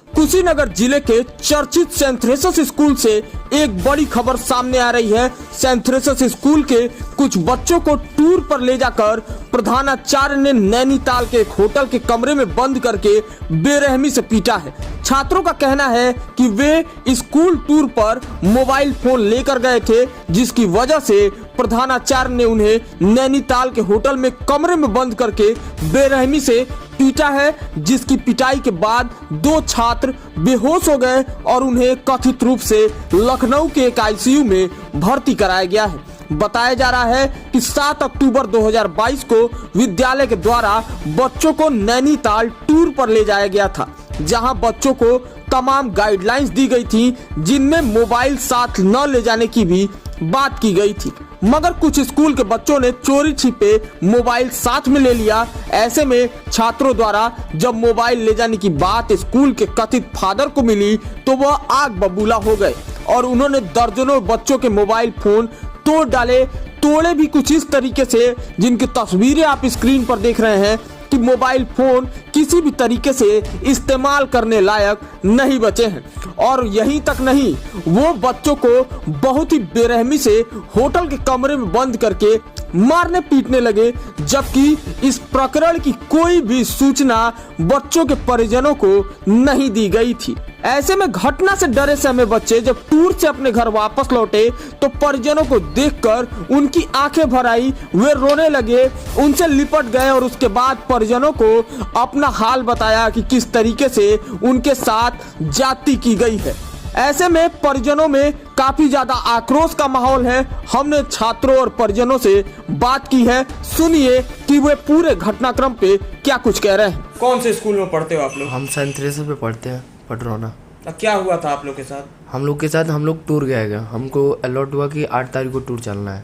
कुशीनगर जिले के चर्चित सेंट थ्रेसिस स्कूल से एक बड़ी खबर सामने आ रही है। सेंट थ्रेसिस स्कूल के कुछ बच्चों को टूर पर ले जाकर प्रधानाचार्य ने नैनीताल के एक होटल के कमरे में बंद करके बेरहमी से पीटा है। छात्रों का कहना है कि वे स्कूल टूर पर मोबाइल फोन लेकर गए थे, जिसकी वजह से प्रधानाचार्य ने उन्हें नैनीताल के होटल में कमरे में बंद करके बेरहमी से पीटा है, जिसकी पिटाई के बाद 2 छात्र बेहोश हो गए और उन्हें कथित रूप से लखनऊ के एक आईसीयू में भर्ती कराया गया है। बताया जा रहा है कि 7 अक्टूबर 2022 को विद्यालय के द्वारा बच्चों को नैनीताल टूर पर ले जाया गया था, जहां बच्चों को तमाम गाइडलाइंस दी गई थी, जिनमें मोबाइल साथ न ले जाने की भी बात की गई थी। मगर कुछ स्कूल के बच्चों ने चोरी छिपे मोबाइल साथ में ले लिया। ऐसे में छात्रों द्वारा जब मोबाइल ले जाने की बात स्कूल के कथित फादर को मिली तो वह आग बबूला हो गए और उन्होंने दर्जनों बच्चों के मोबाइल फोन तोड़ डाले। तोड़े भी कुछ इस तरीके से, जिनकी तस्वीरें आप स्क्रीन पर देख रहे हैं कि मोबाइल फोन किसी भी तरीके से इस्तेमाल करने लायक नहीं बचे हैं। और यहीं तक नहीं, वो बच्चों को बहुत ही बेरहमी से होटल के कमरे में बंद करके मारने पीटने लगे, जबकि इस प्रकरण की कोई भी सूचना बच्चों के परिजनों को नहीं दी गई थी। ऐसे में घटना से डरे सहमे बच्चे जब टूर से अपने घर वापस लौटे तो परिजनों को देखकर उनकी आंखें भर आई। वे रोने लगे, उनसे लिपट गए और उसके बाद परिजनों को अपना हाल बताया कि किस तरीके से उनके साथ जाति की गई है। ऐसे में परिजनों में काफी ज्यादा आक्रोश का माहौल है। हमने छात्रों और परिजनों से बात की है, सुनिए कि वे पूरे घटनाक्रम पे क्या कुछ कह रहे हैं। कौन से स्कूल में पढ़ते हो आप लोग? हम सेंट थ्रेसिस में पढ़ते हैं, पटरौना। क्या हुआ था आप लोग के साथ? हम लोग टूर गए। हमको अलॉट हुआ कि 8 तारीख को टूर चलना है,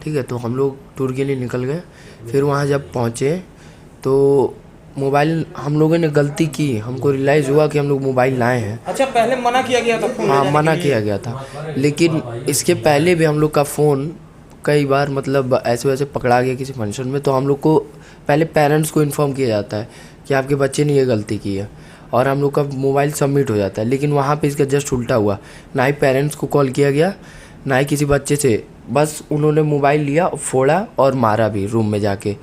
ठीक है। तो हम लोग टूर के लिए निकल गए। फिर वहाँ जब पहुँचे तो मोबाइल हम लोगों ने गलती की, हमको रियलाइज़ हुआ कि हम लोग मोबाइल लाए हैं। अच्छा, पहले मना किया गया था फोन? हाँ, मना किया गया था, लेकिन इसके पहले भी हम लोग का फ़ोन कई बार मतलब ऐसे वैसे पकड़ा गया किसी फंक्शन में। तो हम लोग को पहले पेरेंट्स को इन्फॉर्म किया जाता है कि आपके बच्चे ने ये गलती की है और हम लोग का मोबाइल सबमिट हो जाता है। लेकिन वहाँ पे इसका जस्ट उल्टा हुआ, ना ही पेरेंट्स को कॉल किया गया ना ही किसी बच्चे से। बस उन्होंने मोबाइल लिया, फोड़ा और मारा भी रूम में जाके।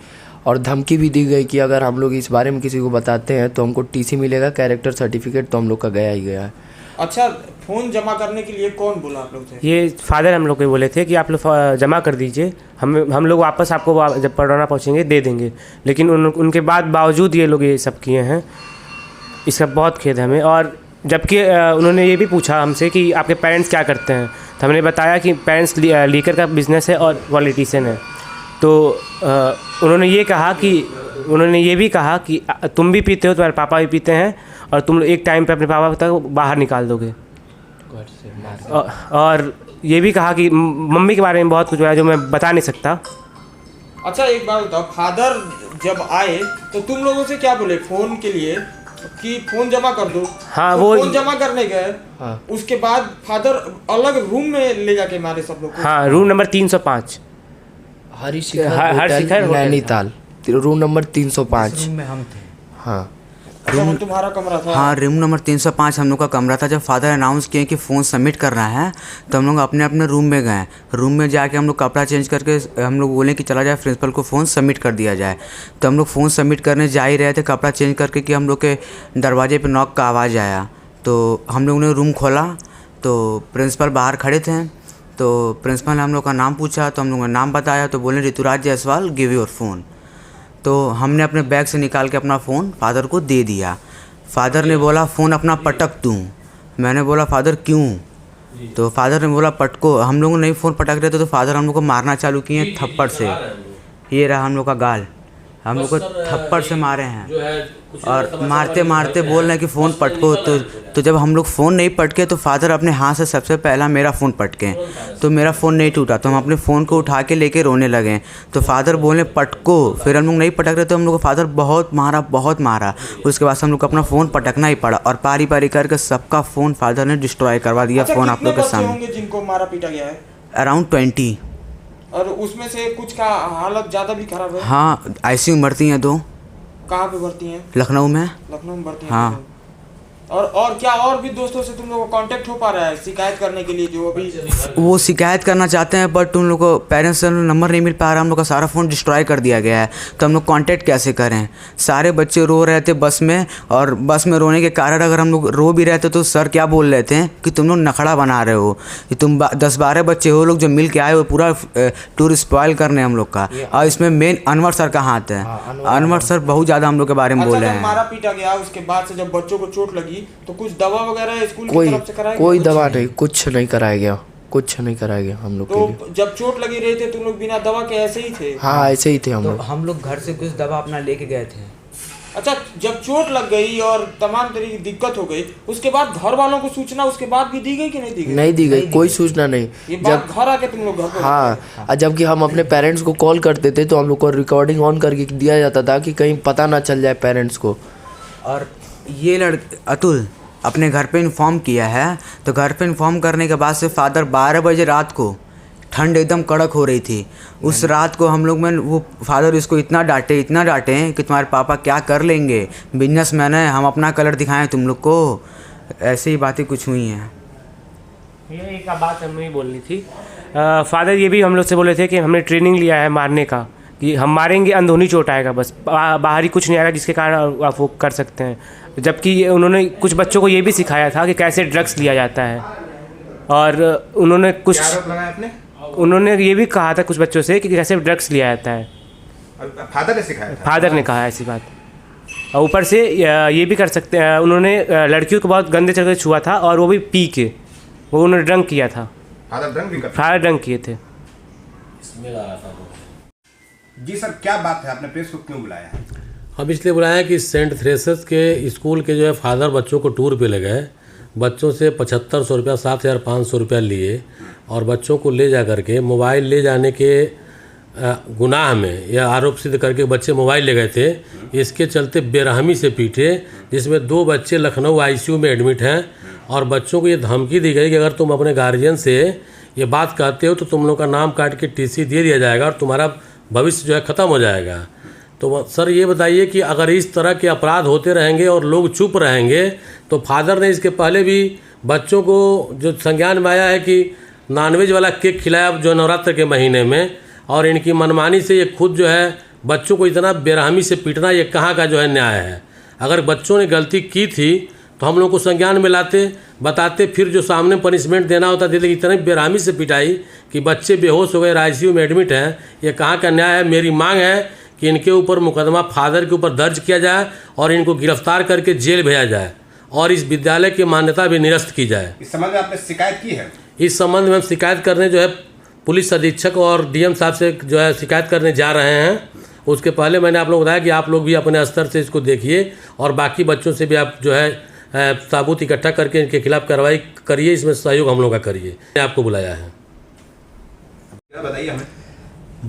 और धमकी भी दी गई कि अगर हम लोग इस बारे में किसी को बताते हैं तो हमको टीसी मिलेगा, कैरेक्टर सर्टिफिकेट। तो हम लोग का गया ही गया है। अच्छा, फोन जमा करने के लिए कौन बोला आप लोग थे? ये फादर हम लोग को बोले थे कि आप लोग जमा कर दीजिए, हम लोग वापस आपको जब पटरौना पहुँचेंगे दे देंगे। लेकिन उनके बावजूद ये लोग ये सब किए हैं, इसका बहुत खेद है हमें। और जबकि उन्होंने ये भी पूछा हमसे कि आपके पेरेंट्स क्या करते हैं, तो हमने बताया कि पेरेंट्स लीकर का बिज़नेस है और पॉलिटिशियन है। तो उन्होंने ये भी कहा कि तुम भी पीते हो, तुम्हारे पापा भी पीते हैं और तुम एक टाइम पे अपने पापा तक बाहर निकाल दोगे। और ये भी कहा कि मम्मी के बारे में बहुत कुछ है जो मैं बता नहीं सकता। अच्छा, एक बात बताओ, फादर जब आए तो तुम लोगों से क्या बोले फोन के लिए कि फोन जमा कर दो? हाँ, तो वो फोन जमा करने गए। हाँ। उसके बाद फादर अलग रूम में ले जाके मारे सब लोग को। हाँ, रूम नंबर 305 हर शिखर नैनीताल, रूम नंबर 305 रूम में हम थे। हाँ, रूम तुम्हारा कमरा था? हाँ, रूम नंबर 305 हम लोग का कमरा था। जब फादर अनाउंस किए कि फ़ोन सबमिट करना है तो हम लोग अपने अपने रूम में गए। रूम में जाके हम लोग कपड़ा चेंज करके हम लोग बोले कि चला जाए प्रिंसिपल को फ़ोन सबमिट कर दिया जाए। तो हम लोग फ़ोन सबमिट करने जा ही रहे थे कपड़ा चेंज करके कि हम लोग के दरवाजे पर नॉक का आवाज़ आया। तो हम लोग ने रूम खोला तो प्रिंसिपल बाहर खड़े थे। तो प्रिंसिपल ने हम लोग का नाम पूछा तो हम लोग ने नाम बताया। तो बोले Rituraj Jaiswal, give your phone. तो हमने अपने बैग से निकाल के अपना फ़ोन फादर को दे दिया। फादर ने बोला फ़ोन अपना पटक दूँ। मैंने बोला फादर क्यों? तो फादर ने बोला पटको। हम लोग नहीं फ़ोन पटक रहे थे तो फादर हम लोग को मारना चालू किए थप्पड़ से। ये रहा हम लोग का गाल, हम लोग को थप्पड़ से मारे हैं और मारते मारते बोल रहे हैं कि फ़ोन पटको। तो जब हम लोग फ़ोन नहीं पटके तो फादर अपने हाथ से सबसे पहला मेरा फ़ोन पटके। तो मेरा फ़ोन नहीं टूटा तो हम अपने फ़ोन को उठा के लेके रोने लगे। तो फादर बोले पटको। फिर हम लोग नहीं पटक रहे तो हम लोग को फादर बहुत मारा। उसके बाद हम लोग को अपना फ़ोन पटकना ही पड़ा और पारी पारी करके सबका फ़ोन फादर ने डिस्ट्रॉय करवा दिया। फ़ोन आप लोग के सामने जिनको मारा पीटा गया है? अराउंड 20। और उसमें से कुछ का हालत ज़्यादा भी खराब है? हाँ, आईसीयू में भर्ती हैं 2। कहाँ पे भर्ती हैं? लखनऊ में। लखनऊ में भर्ती हैं? हाँ। और क्या और भी दोस्तों से तुम लोगों को कांटेक्ट हो पा रहा है शिकायत करने के लिए जो अभी वो शिकायत करना चाहते हैं बट उन लोग को पेरेंट्स से नंबर नहीं मिल पा रहा, हम लोग का सारा फ़ोन डिस्ट्रॉय कर दिया गया है, तो हम लोग कांटेक्ट कैसे करें। सारे बच्चे रो रहे थे बस में, और बस में रोने के कारण अगर हम लोग रो भी रहे थे तो सर क्या बोल रहे थे कि तुम लोग नखड़ा बना रहे हो, कि तुम 10-12 बच्चे हो लोग जो मिल के आए हो, पूरा टूर स्पॉइल करने हम लोग का। और इसमें मेन अनवर सर का हाथ है। अनवर सर बहुत ज़्यादा हम लोग के बारे में बोल रहे हैं। मारा पीटा गया उसके बाद से जब बच्चों को चोट लगी तो कुछ दवा वगैरह स्कूल की तरफ से कराया? कोई दवा नहीं, कुछ नहीं कराया गया, कुछ नहीं कराया गया हम लोग के लिए। तो जब चोट लगी रही थे तुम लोग बिना दवा के ऐसे ही थे? हाँ ऐसे ही थे हम लोग। हम लोग घर से कुछ दवा अपना लेके गए थे। अच्छा, जब चोट लग गई और तमाम तरह की दिक्कत हो गई उसके बाद घर वालों को सूचना उसके बाद भी दी गई कि नहीं दी गई? नहीं दी गई, कोई सूचना नहीं। ये बात घर आके तुम लोग घर पे? हाँ, जबकि हम अपने पेरेंट्स को कॉल करते थे तो हम लोग को रिकॉर्डिंग ऑन करके दिया जाता था कि कहीं पता ना चल जाए पेरेंट्स को। और ये अतुल अपने घर पे इन्फॉर्म किया है, तो घर पे इन्फॉर्म करने के बाद से फादर 12 बजे रात को, ठंड एकदम कड़क हो रही थी, उस रात को हम लोग में वो फादर इसको इतना डांटे कि तुम्हारे पापा क्या कर लेंगे, बिजनेसमैन है, हम अपना कलर दिखाएं तुम लोग को। ऐसे ही बातें कुछ हुई हैं। ये एक बात हमें बोलनी थी। फादर ये भी हम लोग से बोले थे कि हमने ट्रेनिंग लिया है मारने का, कि हम मारेंगे अंदरूनी चोट आएगा, बस बाहरी कुछ नहीं आएगा जिसके कारण आप वो कर सकते हैं। जबकि उन्होंने कुछ बच्चों को ये भी सिखाया था कि कैसे ड्रग्स लिया जाता है, और उन्होंने कुछ उन्होंने ये भी कहा था कुछ बच्चों से कि कैसे ड्रग्स लिया जाता है। फादर ने सिखाया था? फादर ने कहा ऐसी बात। और ऊपर से ये भी कर सकते हैं, उन्होंने लड़कियों को बहुत गंदे तरीके से छुआ था, और वो भी पी के, वो उन्होंने ड्रंक किया था। फादर ड्रंक किए थे। जी सर, क्या बात है, आपने प्रेस को क्यों बुलाया है? हम इसलिए बुलाया है कि सेंट थ्रेसस के स्कूल के जो है फादर बच्चों को टूर पे ले गए, बच्चों से 7500 रुपया 7500 रुपया लिए, और बच्चों को ले जा करके मोबाइल ले जाने के गुनाह में या आरोप सिद्ध करके बच्चे मोबाइल ले गए थे। इसके चलते बेरहमी से पीटे, जिसमें 2 बच्चे लखनऊ आईसीयू में एडमिट हैं, और बच्चों को ये धमकी दी गई कि अगर तुम अपने गार्जियन से ये बात कहते हो तो तुम लोग का नाम काट के टीसी दे दिया जाएगा और तुम्हारा भविष्य जो है ख़त्म हो जाएगा। तो सर ये बताइए कि अगर इस तरह के अपराध होते रहेंगे और लोग चुप रहेंगे, तो फादर ने इसके पहले भी बच्चों को जो संज्ञान में आया है कि नॉनवेज वाला केक खिलाया जो नवरात्र के महीने में, और इनकी मनमानी से ये खुद जो है बच्चों को इतना बेरहमी से पीटना, ये कहाँ का जो है न्याय है। अगर बच्चों ने गलती की थी तो हम लोग को संज्ञान में लाते, बताते, फिर जो सामने पनिशमेंट देना होता देते। इतनी बेरहमी से पिटाई कि बच्चे बेहोश हो गए, आईसीयू में एडमिट हैं, ये कहाँ का न्याय है। मेरी मांग है कि इनके ऊपर मुकदमा फादर के ऊपर दर्ज किया जाए और इनको गिरफ्तार करके जेल भेजा जाए, और इस विद्यालय की मान्यता भी निरस्त की जाए। इस संबंध में आपने शिकायत की है? इस संबंध में हम शिकायत करने जो है पुलिस अधीक्षक और डीएम साहब से जो है शिकायत करने जा रहे हैं। उसके पहले मैंने आप लोगों को बताया कि आप लोग भी अपने स्तर से इसको देखिए, और बाकी बच्चों से भी आप जो है सबूत इकट्ठा करके इनके खिलाफ कार्रवाई करिए, इसमें सहयोग हम लोग का करिए। आपको बुलाया है। बताइए हमें।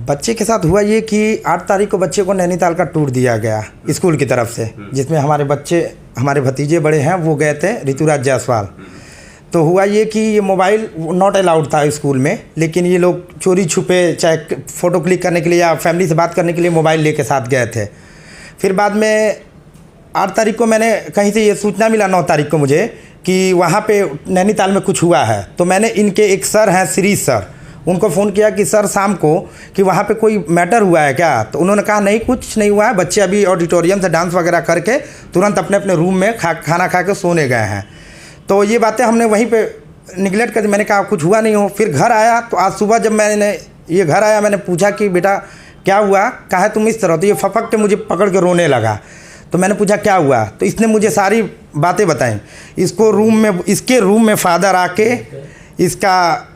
बच्चे के साथ हुआ ये कि 8 तारीख को बच्चे को नैनीताल का टूर दिया गया स्कूल की तरफ से, जिसमें हमारे भतीजे बड़े हैं वो गए थे, ऋतुराज जायसवाल। तो हुआ ये कि ये मोबाइल नॉट अलाउड था स्कूल में, लेकिन ये लोग चोरी छुपे चाहे फ़ोटो क्लिक करने के लिए या फैमिली से बात करने के लिए मोबाइल लेके साथ गए थे। फिर बाद में 8 तारीख को मैंने कहीं से ये सूचना मिला, 9 तारीख को मुझे, कि वहाँ पे नैनीताल में कुछ हुआ है। तो मैंने इनके एक सर हैं शिरीष सर, उनको फ़ोन किया कि सर शाम को कि वहाँ पे कोई मैटर हुआ है क्या? तो उन्होंने कहा नहीं कुछ नहीं हुआ है, बच्चे अभी ऑडिटोरियम से डांस वगैरह करके तुरंत अपने अपने रूम में खाना खा के सोने गए हैं। तो ये बातें हमने वहीं पे निगलेक्ट कर दी। मैंने कहा कुछ हुआ नहीं हो। फिर घर आया तो आज सुबह जब मैंने पूछा कि बेटा क्या हुआ, कहा तुम इस तरह, तो ये फपक के मुझे पकड़ के रोने लगा। तो मैंने पूछा क्या हुआ, तो इसने मुझे सारी बातें बताई। इसके रूम में फादर आके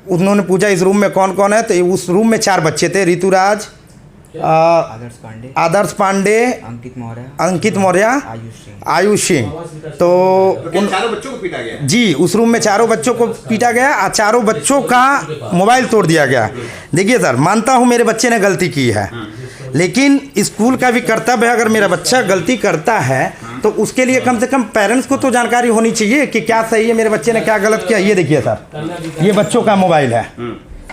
उन्होंने पूछा इस रूम में कौन कौन है, तो उस रूम में 4 बच्चे थे, ऋतुराज, आदर्श पांडे, अंकित मौर्य, आयुष सिंह। तो उन चारों बच्चों को पीटा गया? जी, उस रूम में 4 बच्चों को पीटा गया और 4 बच्चों का मोबाइल तोड़ दिया गया। देखिए सर, मानता हूँ मेरे बच्चे ने गलती की है, लेकिन स्कूल का भी कर्तव्य है, अगर मेरा बच्चा गलती करता है तो उसके लिए कम से कम पेरेंट्स को तो जानकारी होनी चाहिए कि क्या सही है, मेरे बच्चे ने क्या गलत किया। ये देखिए सर, ये बच्चों का मोबाइल है,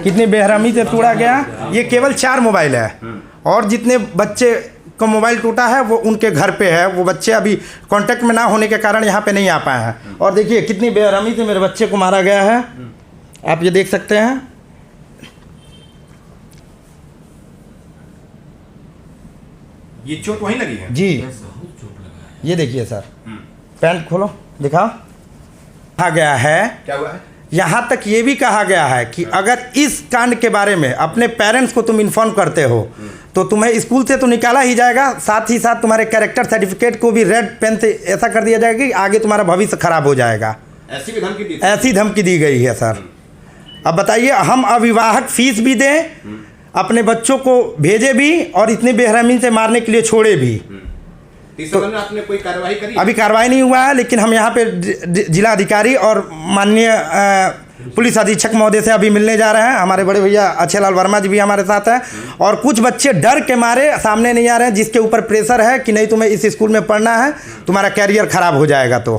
कितनी बेरहमी से तोड़ा गया। ये केवल 4 मोबाइल है, और जितने बच्चे का मोबाइल टूटा है वो उनके घर पे है। वो बच्चे अभी कांटेक्ट में ना होने के कारण यहाँ पे नहीं आ पाए हैं। और देखिए कितनी बेरहमी से मेरे बच्चे को मारा गया है, आप ये देख सकते हैं। ये चोट वहीं लगी है? जी ये देखिए सर, पैंट खोलो दिखाओ। कहा गया है, क्या हुआ है? यहाँ तक ये भी कहा गया है कि अगर इस कांड के बारे में अपने पेरेंट्स को तुम इन्फॉर्म करते हो तो तुम्हें स्कूल से तो निकाला ही जाएगा, साथ ही साथ तुम्हारे कैरेक्टर सर्टिफिकेट को भी रेड पेन से ऐसा कर दिया जाएगा कि आगे तुम्हारा भविष्य खराब हो जाएगा। ऐसी भी धमकी दी? ऐसी धमकी दी गई है सर। अब बताइए, हम अविवाहक फीस भी दें, अपने बच्चों को भेजे भी और इतनी बेरहमी से मारने के लिए छोड़े भी। तो आपने कोई कार्रवाई करी? अभी कार्रवाई नहीं हुआ है, लेकिन हम यहाँ पे जिला अधिकारी और माननीय पुलिस अधीक्षक महोदय से अभी मिलने जा रहे हैं। हमारे बड़े भैया अच्छे लाल वर्मा जी भी हमारे साथ हैं। और कुछ बच्चे डर के मारे सामने नहीं आ रहे हैं, जिसके ऊपर प्रेशर है कि नहीं तुम्हें इस स्कूल में पढ़ना है, तुम्हारा कैरियर खराब हो जाएगा। तो